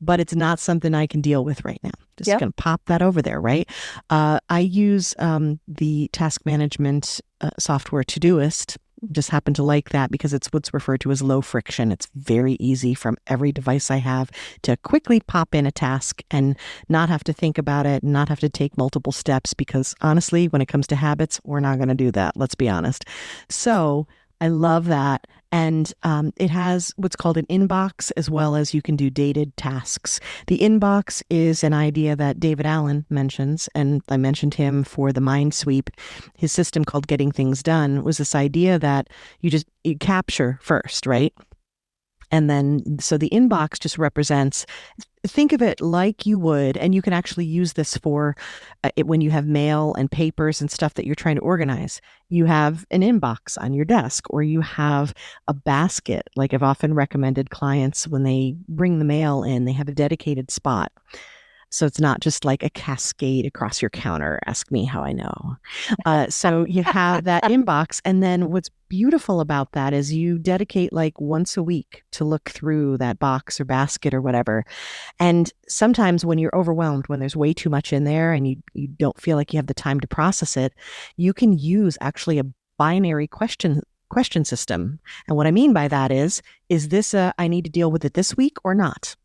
but it's not something I can deal with right now. Just going to pop that over there, right? I use the task management software Todoist. Just happen to like that because it's what's referred to as low friction. It's very easy from every device I have to quickly pop in a task and not have to think about it, not have to take multiple steps, because honestly, when it comes to habits, we're not going to do that. Let's be honest. So I love that. And it has what's called an inbox, as well as you can do dated tasks. The inbox is an idea that David Allen mentions, and I mentioned him for the Mind Sweep. His system called Getting Things Done was this idea that you capture first, right? And then, so the inbox just represents, think of it like you would, and you can actually use this for when you have mail and papers and stuff that you're trying to organize. You have an inbox on your desk, or you have a basket. Like I've often recommended clients when they bring the mail in, they have a dedicated spot. So it's not just like a cascade across your counter. Ask me how I know. So you have that inbox. And then what's beautiful about that is you dedicate like once a week to look through that box or basket or whatever. And sometimes when you're overwhelmed, when there's way too much in there and you don't feel like you have the time to process it, you can use actually a binary question system. And what I mean by that is this I need to deal with it this week or not?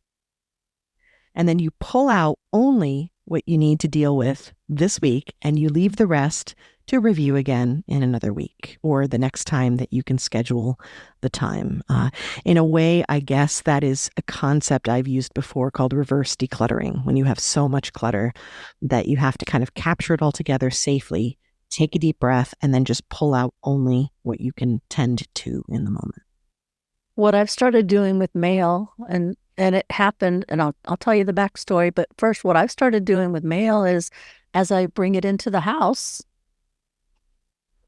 And then you pull out only what you need to deal with this week, and you leave the rest to review again in another week or the next time that you can schedule the time. In a way, I guess that is a concept I've used before called reverse decluttering, when you have so much clutter that you have to kind of capture it all together safely, take a deep breath, and then just pull out only what you can tend to in the moment. What I've started doing with mail, and it happened, and I'll tell you the backstory, but first, what I've started doing with mail is, as I bring it into the house,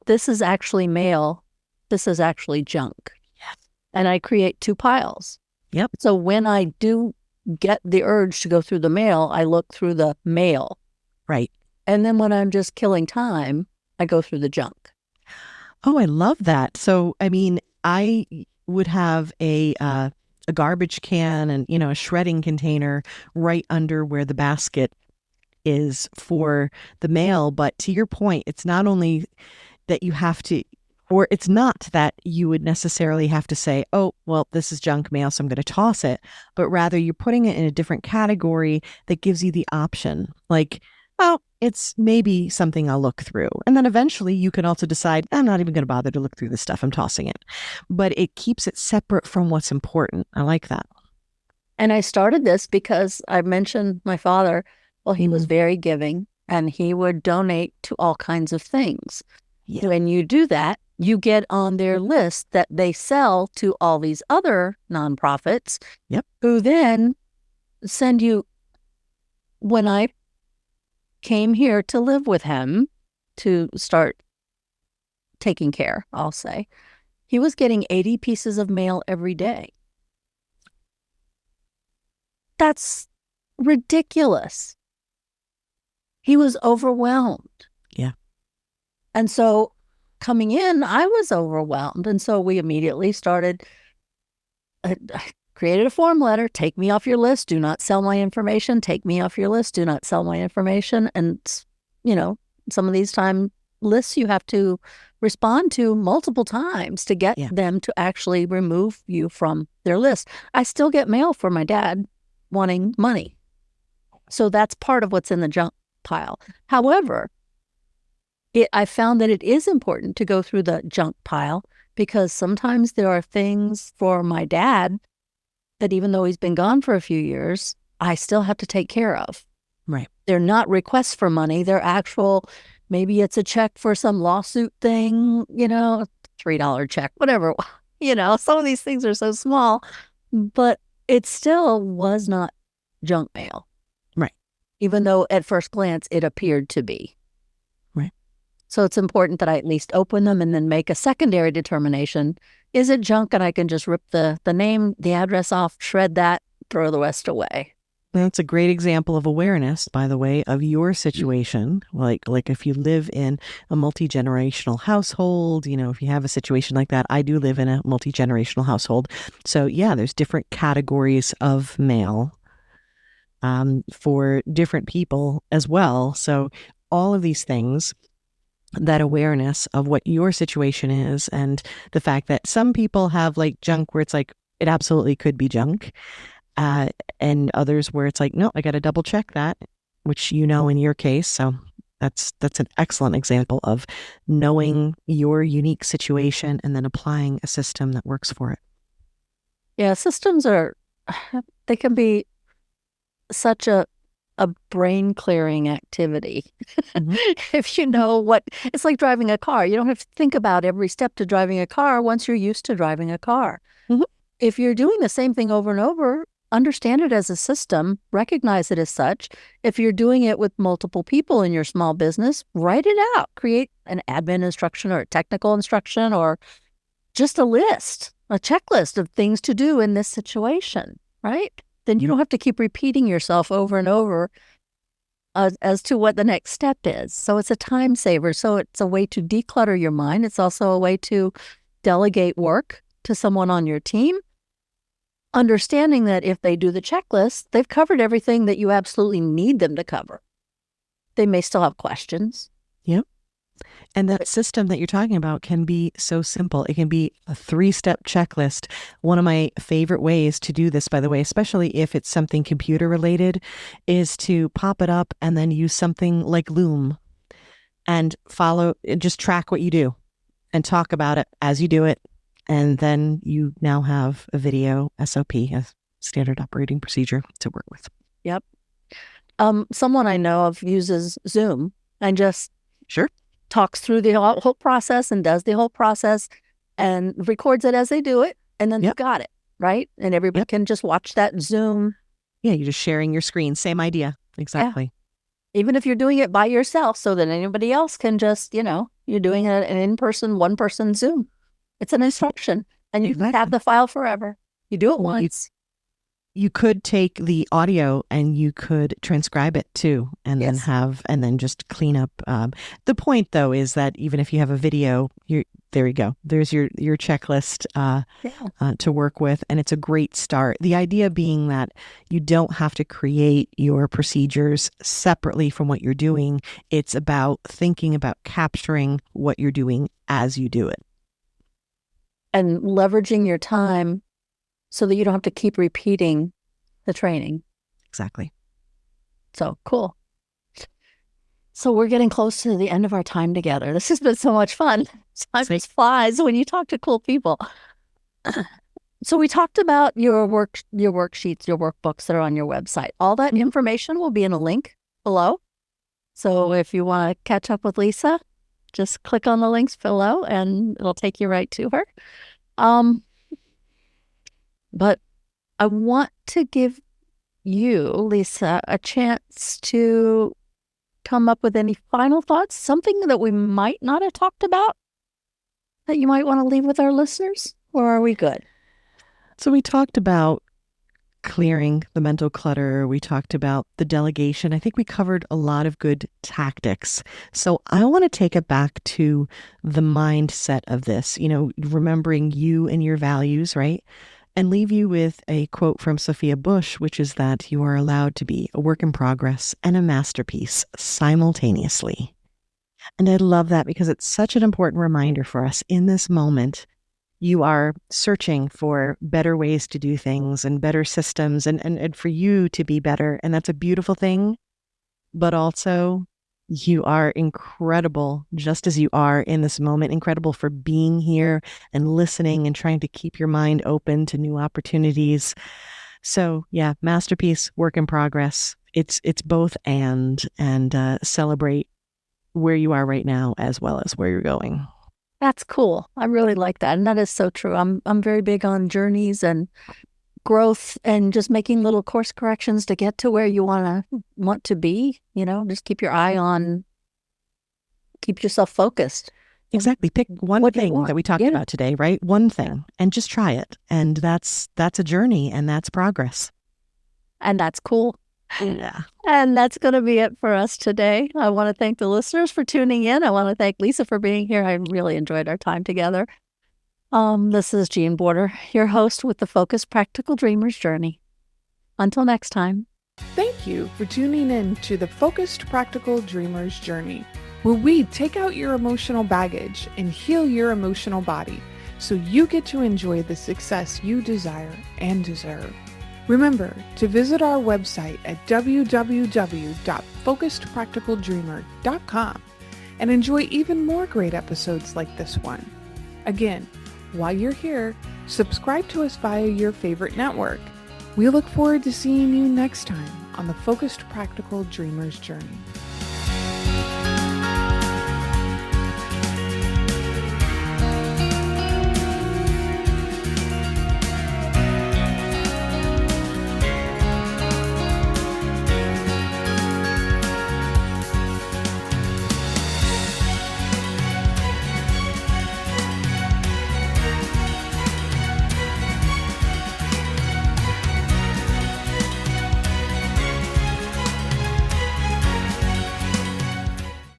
this is actually mail, this is actually junk. Yes. And I create two piles. Yep. So when I do get the urge to go through the mail, I look through the mail. Right. And then when I'm just killing time, I go through the junk. Oh, I love that. So, I mean, I would have a garbage can and, a shredding container right under where the basket is for the mail. But to your point, it's not only that you have to, or it's not that you would necessarily have to say, oh, well, this is junk mail, so I'm going to toss it. But rather you're putting it in a different category that gives you the option. Like, oh, it's maybe something I'll look through. And then eventually you can also decide, I'm not even going to bother to look through this stuff. I'm tossing it. But it keeps it separate from what's important. I like that. And I started this because I mentioned my father. Well, he was very giving, and he would donate to all kinds of things. Yeah. When you do that, you get on their list that they sell to all these other nonprofits. Yep. Who then send you. When I came here to live with him to start taking care, I'll say, he was getting 80 pieces of mail every day. That's ridiculous. He was overwhelmed. Yeah. And so coming in, I was overwhelmed. And so we immediately started, created a form letter, take me off your list, do not sell my information, take me off your list, do not sell my information. And, some of these lists you have to respond to multiple times to get them to actually remove you from their list. I still get mail for my dad wanting money. So that's part of what's in the junk pile. However, I found that it is important to go through the junk pile because sometimes there are things for my dad that even though he's been gone for a few years, I still have to take care of. Right. They're not requests for money. They're actual, maybe it's a check for some lawsuit thing, $3 check, whatever. Some of these things are so small, but it still was not junk mail. Right. Even though at first glance it appeared to be. Right. So it's important that I at least open them and then make a secondary determination. Is it junk? And I can just rip the name, the address off, shred that, throw the rest away. That's a great example of awareness, by the way, of your situation. Like if you live in a multi-generational household, if you have a situation like that, I do live in a multi-generational household. So yeah, there's different categories of mail for different people as well. So all of these things, that awareness of what your situation is and the fact that some people have like junk where it's like, it absolutely could be junk. And others where it's like, no, I got to double check that, which in your case. So That's an excellent example of knowing your unique situation and then applying a system that works for it. Yeah, systems they can be such a brain clearing activity. Mm-hmm. If you know it's like driving a car. You don't have to think about every step to driving a car once you're used to driving a car. Mm-hmm. If you're doing the same thing over and over, understand it as a system, recognize it as such. If you're doing it with multiple people in your small business, write it out, create an admin instruction or a technical instruction or just a list, a checklist of things to do in this situation, right? Then you don't have to keep repeating yourself over and over as to what the next step is. So it's a time saver. So it's a way to declutter your mind. It's also a way to delegate work to someone on your team, understanding that if they do the checklist, they've covered everything that you absolutely need them to cover. They may still have questions. Yep. And that system that you're talking about can be so simple. It can be a 3-step checklist. One of my favorite ways to do this, by the way, especially if it's something computer related, is to pop it up and then use something like Loom and just track what you do and talk about it as you do it. And then you now have a video SOP, a standard operating procedure to work with. Yep. Someone I know of uses Zoom and just talks through the whole process and does the whole process and records it as they do it. And then they've got it, right? And everybody can just watch that Zoom. Yeah, you're just sharing your screen. Same idea. Exactly. Yeah. Even if you're doing it by yourself so that anybody else can just, you're doing an in-person, one-person Zoom. It's an instruction and you have the file forever. You do it once. You could take the audio and you could transcribe it too, and then just clean up. The point though is that even if you have a video, there you go. There's your checklist to work with, and it's a great start. The idea being that you don't have to create your procedures separately from what you're doing. It's about thinking about capturing what you're doing as you do it. And leveraging your time so that you don't have to keep repeating the training. Exactly. So cool. So we're getting close to the end of our time together. This has been so much fun. Time just flies when you talk to cool people. So we talked about your worksheets, your workbooks that are on your website. All that information will be in a link below. So if you want to catch up with Lisa, just click on the links below and it'll take you right to her. But I want to give you, Lisa, a chance to come up with any final thoughts, something that we might not have talked about that you might want to leave with our listeners, or are we good? So we talked about clearing the mental clutter. We talked about the delegation. I think we covered a lot of good tactics. So I want to take it back to the mindset of this, remembering you and your values, right? And leave you with a quote from Sophia Bush, which is that you are allowed to be a work in progress and a masterpiece simultaneously. And I love that because it's such an important reminder for us in this moment. You are searching for better ways to do things and better systems and for you to be better. And that's a beautiful thing. But also, you are incredible just as you are in this moment, incredible for being here and listening and trying to keep your mind open to new opportunities. So yeah, masterpiece, work in progress. It's both and celebrate where you are right now as well as where you're going. That's cool. I really like that. And that is so true. I'm very big on journeys and growth and just making little course corrections to get to where you want to be, just keep your eye on, keep yourself focused. Exactly. Pick one thing that we talked about today, right? One thing and just try it. And that's a journey and that's progress. And that's cool. Yeah. And that's going to be it for us today. I want to thank the listeners for tuning in. I want to thank Lisa for being here. I really enjoyed our time together. This is Jean Border, your host with the Focused Practical Dreamer's Journey. Until next time. Thank you for tuning in to the Focused Practical Dreamer's Journey, where we take out your emotional baggage and heal your emotional body so you get to enjoy the success you desire and deserve. Remember to visit our website at www.focusedpracticaldreamer.com and enjoy even more great episodes like this one. Again, while you're here, subscribe to us via your favorite network. We look forward to seeing you next time on the Focused Practical Dreamer's Journey.